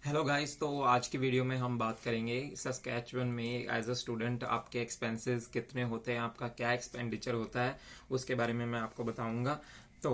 Hello guys. तो आज की वीडियो में हम बात करेंगे सस्कैचुअन में एज अ स्टूडेंट आपके एक्सपेंसेस कितने होते हैं, आपका क्या एक्सपेंडिचर होता है, उसके बारे में मैं आपको बताऊंगा। तो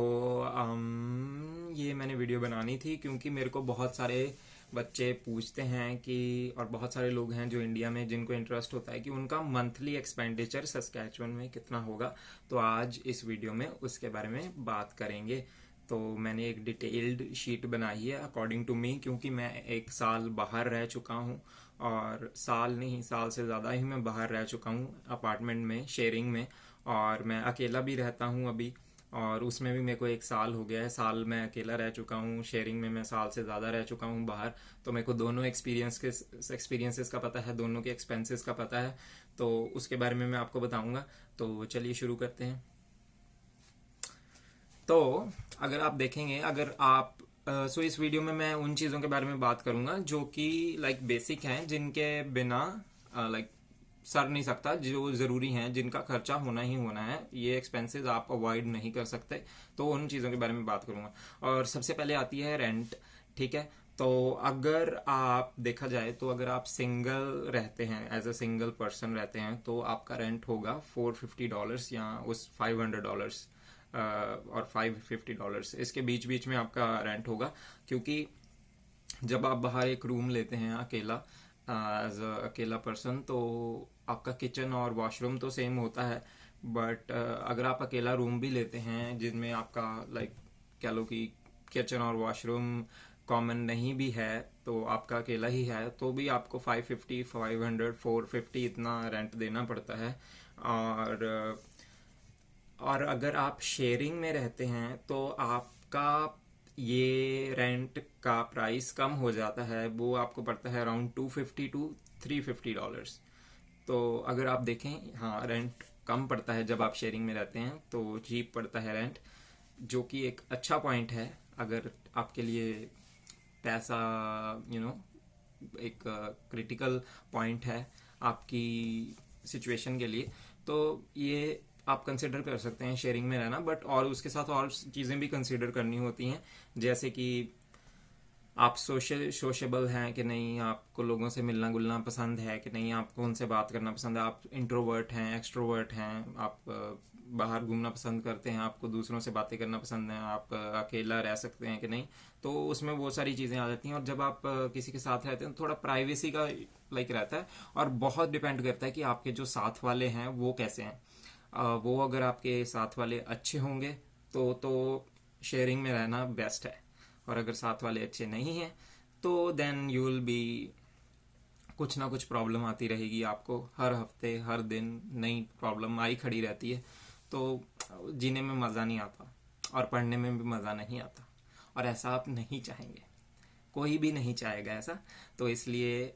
ये मैंने वीडियो बनानी थी क्योंकि मेरे को बहुत सारे बच्चे पूछते हैं कि, और बहुत सारे लोग हैं जो इंडिया में जिनको इंटरेस्ट होता है कि उनका मंथली एक्सपेंडिचर सस्कैचुअन में कितना होगा। तो आज इस वीडियो में उसके बारे में बात करेंगे। तो मैंने एक डिटेल्ड शीट बनाई है अकॉर्डिंग टू मी, क्योंकि मैं एक साल बाहर रह चुका हूँ, और साल नहीं, साल से ज़्यादा ही मैं बाहर रह चुका हूँ अपार्टमेंट में, शेयरिंग में। और मैं अकेला भी रहता हूँ अभी, और उसमें भी मेरे को एक साल हो गया है। साल मैं अकेला रह चुका हूँ, शेयरिंग में मैं साल से ज़्यादा रह चुका हूँ बाहर। तो मेरे को दोनों एक्सपीरियंसेस का पता है, दोनों के एक्सपेंसेस का पता है। तो उसके बारे में मैं आपको बताऊंगा। तो चलिए शुरू करते हैं। तो अगर आप देखेंगे, अगर आप सो इस वीडियो में मैं उन चीज़ों के बारे में बात करूंगा जो कि लाइक बेसिक हैं, जिनके बिना लाइक सर नहीं सकता, जो ज़रूरी हैं, जिनका खर्चा होना ही होना है। ये एक्सपेंसेस आप अवॉइड नहीं कर सकते। तो उन चीज़ों के बारे में बात करूंगा। और सबसे पहले आती है रेंट। ठीक है। तो अगर आप देखा जाए तो अगर आप सिंगल रहते हैं, एज अ सिंगल पर्सन रहते हैं, तो आपका रेंट होगा $450 या उस $500 और $550 इसके बीच बीच में आपका रेंट होगा। क्योंकि जब आप बाहर एक रूम लेते हैं अकेला, एज अकेला पर्सन, तो आपका किचन और वॉशरूम तो सेम होता है। बट अगर आप अकेला रूम भी लेते हैं जिनमें आपका लाइक कह लो कि किचन और वॉशरूम कॉमन नहीं भी है, तो आपका अकेला ही है, तो भी आपको 550, 500, 450 इतना रेंट देना पड़ता है। और अगर आप शेयरिंग में रहते हैं तो आपका ये रेंट का प्राइस कम हो जाता है। वो आपको पड़ता है अराउंड $250 to $350। तो अगर आप देखें, हाँ, रेंट कम पड़ता है जब आप शेयरिंग में रहते हैं, तो चीप पड़ता है रेंट, जो कि एक अच्छा पॉइंट है अगर आपके लिए पैसा, एक क्रिटिकल पॉइंट है आपकी सिचुएशन के लिए। तो ये आप कंसिडर कर सकते हैं शेयरिंग में रहना। बट और उसके साथ और चीज़ें भी कंसिडर करनी होती हैं, जैसे कि आप सोशेबल हैं कि नहीं, आपको लोगों से मिलना गुलना पसंद है कि नहीं, आपको उनसे बात करना पसंद है, आप इंट्रोवर्ट हैं, एक्सट्रोवर्ट हैं, आप बाहर घूमना पसंद करते हैं, आपको दूसरों से बातें करना पसंद है, आप अकेला रह सकते हैं कि नहीं। तो उसमें वो सारी चीज़ें आ जाती हैं। और जब आप किसी के साथ रहते हैं तो थोड़ा प्राइवेसी का लाइक रहता है। और बहुत डिपेंड करता है कि आपके जो साथ वाले हैं वो कैसे हैं। वो अगर आपके साथ वाले अच्छे होंगे तो शेयरिंग में रहना बेस्ट है। और अगर साथ वाले अच्छे नहीं हैं तो देन यू विल बी, कुछ ना कुछ प्रॉब्लम आती रहेगी आपको, हर हफ्ते हर दिन नई प्रॉब्लम आई खड़ी रहती है। तो जीने में मज़ा नहीं आता, और पढ़ने में भी मज़ा नहीं आता। और ऐसा आप नहीं चाहेंगे, कोई भी नहीं चाहेगा ऐसा। तो इसलिए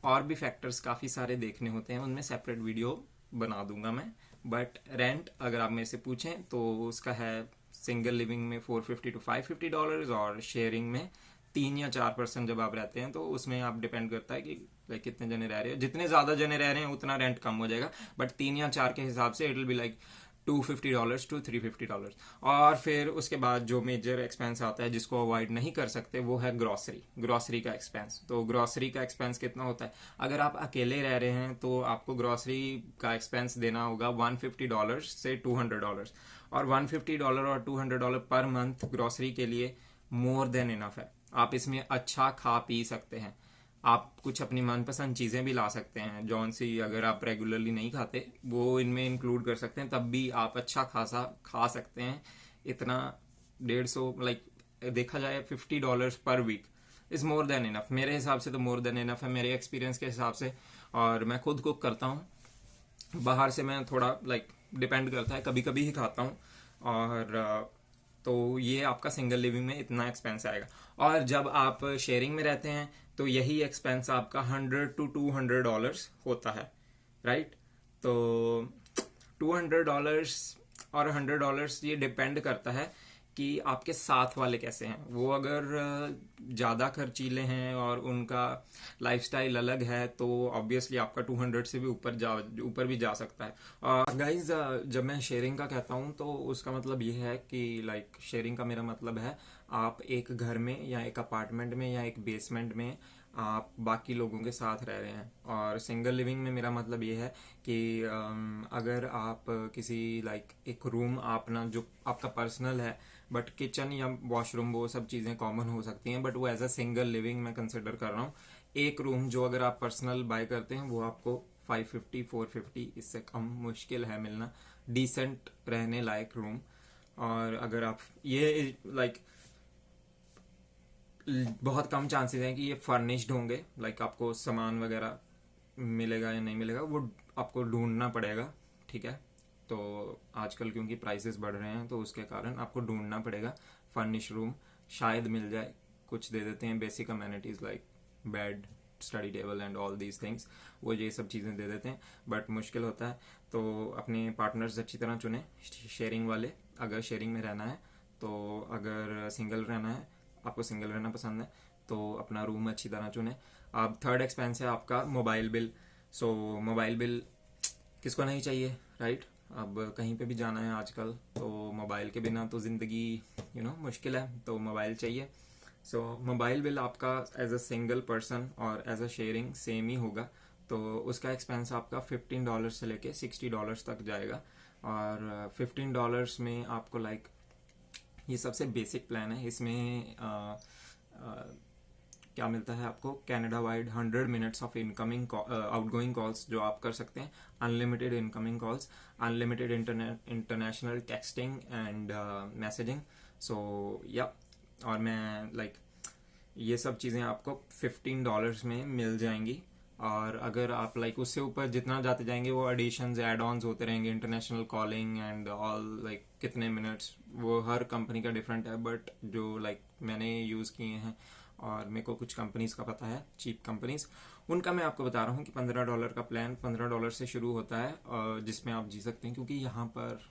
और भी फैक्टर्स काफ़ी सारे देखने होते हैं, उनमें सेपरेट वीडियो बना दूंगा मैं। बट रेंट अगर आप मेरे से पूछें तो उसका है सिंगल लिविंग में $450 to $550, और शेयरिंग में 3 या 4 पर्सन जब आप रहते हैं तो उसमें आप डिपेंड करता है कि लाइक कितने जने रह रहे हैं। जितने ज़्यादा जने रह रहे हैं उतना रेंट कम हो जाएगा। बट 3 या 4 के हिसाब से it will be like $250 to $350। और फिर उसके बाद जो मेजर एक्सपेंस आता है जिसको अवॉइड नहीं कर सकते, वो है ग्रॉसरी का एक्सपेंस। तो ग्रॉसरी का एक्सपेंस कितना होता है? अगर आप अकेले रह रहे हैं तो आपको ग्रॉसरी का एक्सपेंस देना होगा $150 से $200। और $150 और $200 पर मंथ ग्रॉसरी के लिए मोर देन इनफ है। आप इसमें अच्छा खा पी सकते हैं, आप कुछ अपनी मनपसंद चीज़ें भी ला सकते हैं, जौन सी अगर आप रेगुलरली नहीं खाते वो इनमें इंक्लूड कर सकते हैं, तब भी आप अच्छा खासा खा सकते हैं। इतना 150, लाइक देखा जाए $50 per week is more than enough. मेरे हिसाब से तो मोर देन इनफ है, मेरे एक्सपीरियंस के हिसाब से। और मैं खुद कुक करता हूँ, बाहर से मैं थोड़ा लाइक डिपेंड करता है, कभी कभी ही खाता हूँ। और तो ये आपका सिंगल लिविंग में इतना एक्सपेंस आएगा। और जब आप शेयरिंग में रहते हैं तो यही एक्सपेंस आपका $100 to $200 होता है, राइट। तो $200 और $100 ये डिपेंड करता है कि आपके साथ वाले कैसे हैं। वो अगर ज़्यादा खर्चीले हैं और उनका लाइफस्टाइल अलग है तो ऑब्वियसली आपका 200 से भी ऊपर भी जा सकता है। और गाइज, जब मैं शेयरिंग का कहता हूँ तो उसका मतलब ये है कि लाइक शेयरिंग का मेरा मतलब है आप एक घर में या एक अपार्टमेंट में या एक बेसमेंट में आप बाकी लोगों के साथ रह रहे हैं। और सिंगल लिविंग में मेरा मतलब ये है कि अगर आप किसी एक रूम अपना जो आपका पर्सनल है, बट किचन या वॉशरूम वो सब चीज़ें कॉमन हो सकती हैं, बट वो एज अ सिंगल लिविंग मैं कंसिडर कर रहा हूँ। एक रूम जो अगर आप पर्सनल बाय करते हैं वो आपको 550 450 इससे कम मुश्किल है मिलना, डिसेंट रहने लायक रूम। और अगर आप ये बहुत कम चांसेस हैं कि ये फर्निश्ड होंगे, आपको सामान वगैरह मिलेगा या नहीं मिलेगा वो आपको ढूंढना पड़ेगा। ठीक है, तो आजकल क्योंकि प्राइसेस बढ़ रहे हैं तो उसके कारण आपको ढूंढना पड़ेगा। फर्निश रूम शायद मिल जाए, कुछ दे देते हैं basic amenities like bed, study table and all these things, वो ये सब चीज़ें दे देते हैं, बट मुश्किल होता है। तो अपने पार्टनर्स अच्छी तरह चुने, शेयरिंग वाले, अगर शेयरिंग में रहना है तो। अगर सिंगल रहना है, आपको सिंगल रहना पसंद है, तो अपना रूम अच्छी तरह चुने। अब थर्ड एक्सपेंस है आपका मोबाइल बिल। सो मोबाइल बिल किसको नहीं चाहिए, राइट? अब कहीं पे भी जाना है आजकल तो मोबाइल के बिना तो ज़िंदगी मुश्किल है, तो मोबाइल चाहिए। सो मोबाइल बिल आपका एज अ सिंगल पर्सन और एज अ शेयरिंग सेम ही होगा, तो उसका एक्सपेंस आपका $15 से लेके $60 तक जाएगा। और $15 में आपको ये सबसे बेसिक प्लान है। इसमें क्या मिलता है आपको, Canada wide 100 minutes of incoming outgoing calls जो आप कर सकते हैं, unlimited incoming calls, unlimited international texting and messaging. So या और मैं ये सब चीज़ें आपको $15 में मिल जाएंगी। और अगर आप उससे ऊपर जितना जाते जाएंगे वो एडिशंस एड ऑन्स होते रहेंगे, इंटरनेशनल कॉलिंग एंड ऑल कितने मिनट्स, वो हर कंपनी का डिफरेंट है, बट जो मैंने यूज़ किए हैं और मेरे को कुछ कंपनीज का पता है, चीप कंपनीज, उनका मैं आपको बता रहा हूँ कि $15 का प्लान $15 से शुरू होता है, जिसमें आप जी सकते हैं। क्योंकि यहाँ पर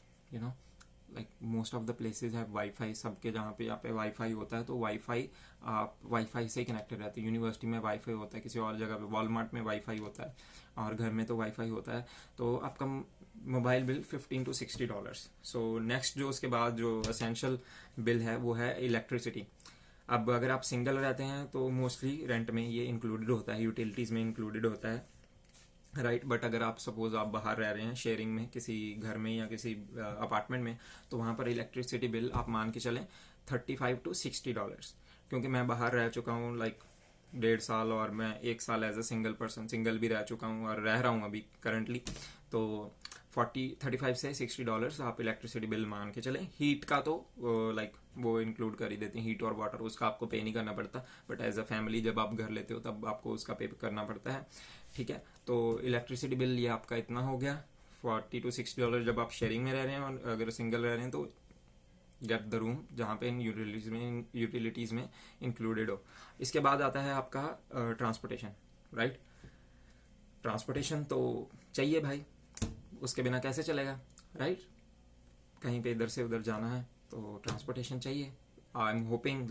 मोस्ट ऑफ द प्लेसेस है वाईफाई, सबके जहाँ पे यहाँ पे वाईफाई होता है, तो वाईफाई आप वाईफाई से कनेक्टेड रहते हैं। यूनिवर्सिटी में वाईफाई होता है, किसी और जगह पे वॉलमार्ट में वाईफाई होता है, और घर में तो वाईफाई होता है। तो आपका mobile bill $15 to $60। So next जो उसके बाद जो असेंशियल बिल है वो है इलेक्ट्रिसिटी। अब अगर आप सिंगल रहते हैं तो मोस्टली रेंट में ये इंक्लूडेड होता है, यूटिलिटीज़ में इंक्लूडेड होता है, राइट। बट अगर आप सपोज आप बाहर रह रहे हैं शेयरिंग में किसी घर में या किसी अपार्टमेंट में, तो वहाँ पर इलेक्ट्रिसिटी बिल आप मान के चलें $35 to $60। क्योंकि मैं बाहर रह चुका हूँ 1.5 साल, और मैं 1 साल as a single person single भी रह चुका हूँ और रह रहा हूँ अभी करंटली। तो 35 से $60 आप इलेक्ट्रिसिटी बिल मान के चलें। हीट का तो वो इंक्लूड कर ही देते हैं, हीट और वाटर, उसका आपको पे नहीं करना पड़ता, बट एज अ फैमिली जब आप घर लेते हो तब आपको उसका पे करना पड़ता है। ठीक है, तो इलेक्ट्रिसिटी बिल ये आपका इतना हो गया, $40 to $60 जब आप शेयरिंग में रह रहे हैं। और अगर सिंगल रह रहे हैं तो गेट द रूम जहाँ पे इन यूटिलिटीज़ में इंक्लूडेड हो। इसके बाद आता है आपका ट्रांसपोर्टेशन, राइट। ट्रांसपोर्टेशन तो चाहिए भाई, उसके बिना कैसे चलेगा, राइट। कहीं पे इधर से उधर जाना है तो ट्रांसपोर्टेशन चाहिए। आई एम होपिंग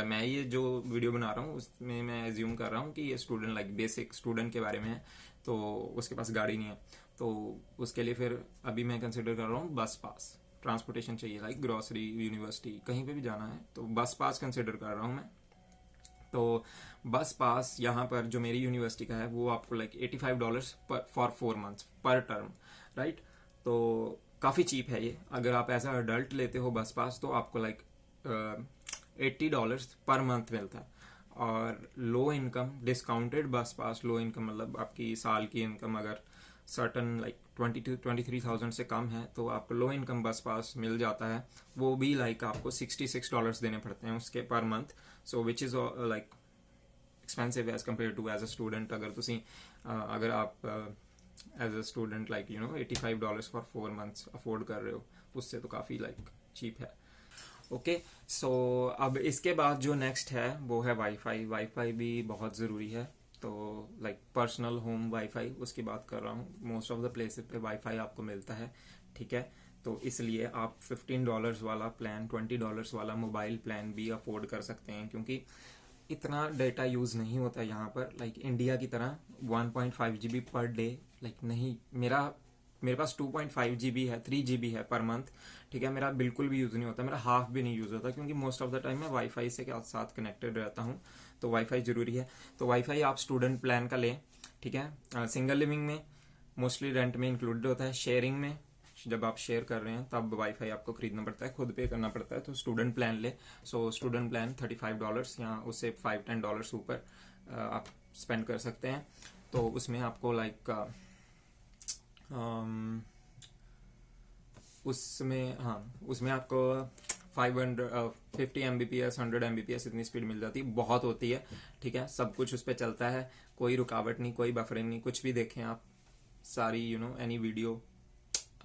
मैं ये जो वीडियो बना रहा हूँ उसमें मैं एज्यूम कर रहा हूँ कि ये स्टूडेंट बेसिक स्टूडेंट के बारे में है, तो उसके पास गाड़ी नहीं है, तो उसके लिए फिर अभी मैं कंसिडर कर रहा हूँ बस पास। ट्रांसपोर्टेशन चाहिए ग्रोसरी, यूनिवर्सिटी, कहीं पे भी जाना है तो बस पास कंसिडर कर रहा हूँ मैं। तो बस पास यहाँ पर जो मेरी यूनिवर्सिटी का है वो आपको $85 फॉर 4 months पर टर्म, राइट। तो काफ़ी चीप है ये। अगर आप एज अ अडल्ट लेते हो बस पास तो आपको $80 पर मंथ मिलता है। और लो इनकम डिस्काउंटेड बस पास, लो इनकम मतलब आपकी साल की इनकम अगर सर्टन 23,000 से कम है तो आपको लो इनकम बस पास मिल जाता है। वो भी आपको $66 देने पड़ते हैं उसके per month. So which is expensive as compare to as a student. अगर आप as a student $85 for 4 months afford कर रहे हो, उससे तो काफ़ी चीप है। ओके, सो अब इसके बाद जो नेक्स्ट है वो है वाईफाई। वाईफाई भी बहुत ज़रूरी है, तो पर्सनल होम वाईफाई उसकी बात कर रहा हूँ। मोस्ट ऑफ द प्लेसेस पे वाईफाई आपको मिलता है, ठीक है। तो इसलिए आप $15 वाला प्लान, $20 वाला मोबाइल प्लान भी अफोर्ड कर सकते हैं, क्योंकि इतना डेटा यूज़ नहीं होता यहाँ पर इंडिया की तरह 1.5 GB पर डे नहीं। मेरा मेरे पास 2.5 GB है, 3 GB है पर मंथ, ठीक है। मेरा बिल्कुल भी यूज़ नहीं होता, मेरा हाफ भी नहीं यूज़ होता, क्योंकि मोस्ट ऑफ द टाइम मैं वाईफाई से साथ कनेक्टेड रहता हूँ, तो वाईफाई ज़रूरी है। तो वाईफाई आप स्टूडेंट प्लान का लें, ठीक है। सिंगल लिविंग में मोस्टली रेंट में इंक्लूडेड होता है, शेयरिंग में जब आप शेयर कर रहे हैं तब वाईफाई आपको खरीदना पड़ता है, खुद पे करना पड़ता है। तो स्टूडेंट प्लान ले, सो स्टूडेंट प्लान $35 या उससे $5-10 ऊपर आप स्पेंड कर सकते हैं। तो उसमें आपको लाइक उसमें आपको 50 Mbps 100 Mbps इतनी स्पीड मिल जाती है, बहुत होती है, ठीक है। सब कुछ उस पर चलता है, कोई रुकावट नहीं, कोई बफरिंग नहीं, कुछ भी देखें आप, सारी एनी वीडियो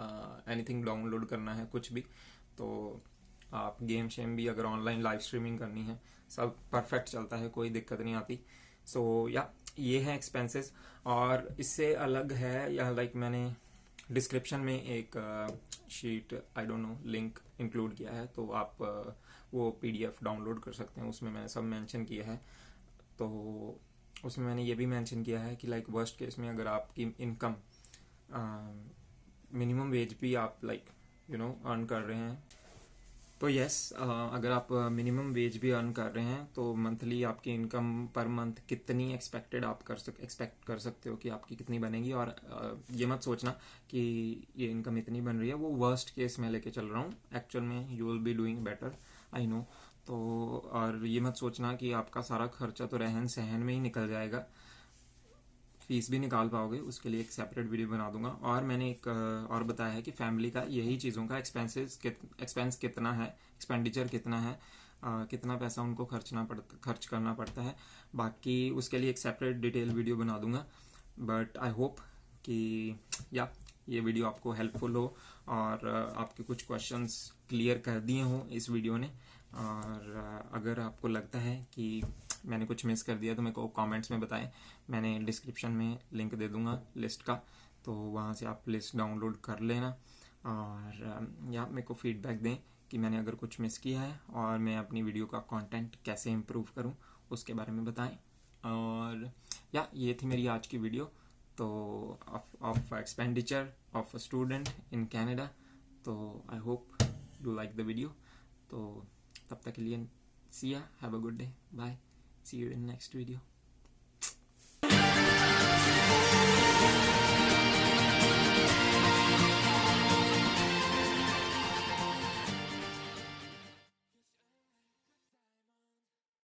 एनीथिंग डाउनलोड करना है कुछ भी, तो आप गेम शेम भी अगर ऑनलाइन लाइव स्ट्रीमिंग करनी है, सब परफेक्ट चलता है, कोई दिक्कत नहीं आती। सो ये है एक्सपेंसेस। और इससे अलग है या लाइक मैंने डिस्क्रिप्शन में एक sheet I don't know link include किया है, तो आप वो PDF डाउनलोड कर सकते हैं, उसमें मैंने सब मेंशन किया है। तो उसमें मैंने ये भी मेंशन किया है कि लाइक वर्स्ट केस में अगर आपकी इनकम मिनिमम वेज भी आप लाइक अर्न कर रहे हैं, तो यस, अगर आप मिनिमम वेज भी अर्न कर रहे हैं तो मंथली आपकी इनकम पर मंथ कितनी एक्सपेक्ट कर सकते हो कि आपकी कितनी बनेगी। और ये मत सोचना कि ये इनकम इतनी बन रही है, वो वर्स्ट केस में लेके चल रहा हूँ, एक्चुअल में you will be doing better, I know. तो और ये मत सोचना कि आपका सारा खर्चा तो रहन सहन में ही निकल जाएगा, फीस भी निकाल पाओगे, उसके लिए एक सेपरेट वीडियो बना दूंगा। और मैंने एक और बताया है कि फैमिली का यही चीज़ों का एक्सपेंस कितना है, एक्सपेंडिचर कितना है, कितना पैसा उनको खर्च करना पड़ता है, बाकी उसके लिए एक सेपरेट डिटेल वीडियो बना दूंगा। बट आई होप कि ये वीडियो आपको हेल्पफुल हो और आपके कुछ क्वेश्चंस क्लियर कर दिए हों इस वीडियो ने। और अगर आपको लगता है कि मैंने कुछ मिस कर दिया तो मेरे को कमेंट्स में बताएं, मैंने डिस्क्रिप्शन में लिंक दे दूंगा लिस्ट का, तो वहाँ से आप लिस्ट डाउनलोड कर लेना। और मेरे को फीडबैक दें कि मैंने अगर कुछ मिस किया है और मैं अपनी वीडियो का कंटेंट कैसे इम्प्रूव करूँ उसके बारे में बताएं। और ये थी मेरी आज की वीडियो, तो of expenditure of a student in Canada. तो I hope you like the video. तो तब तक के लिए see ya, have a good day, bye, see you in next video.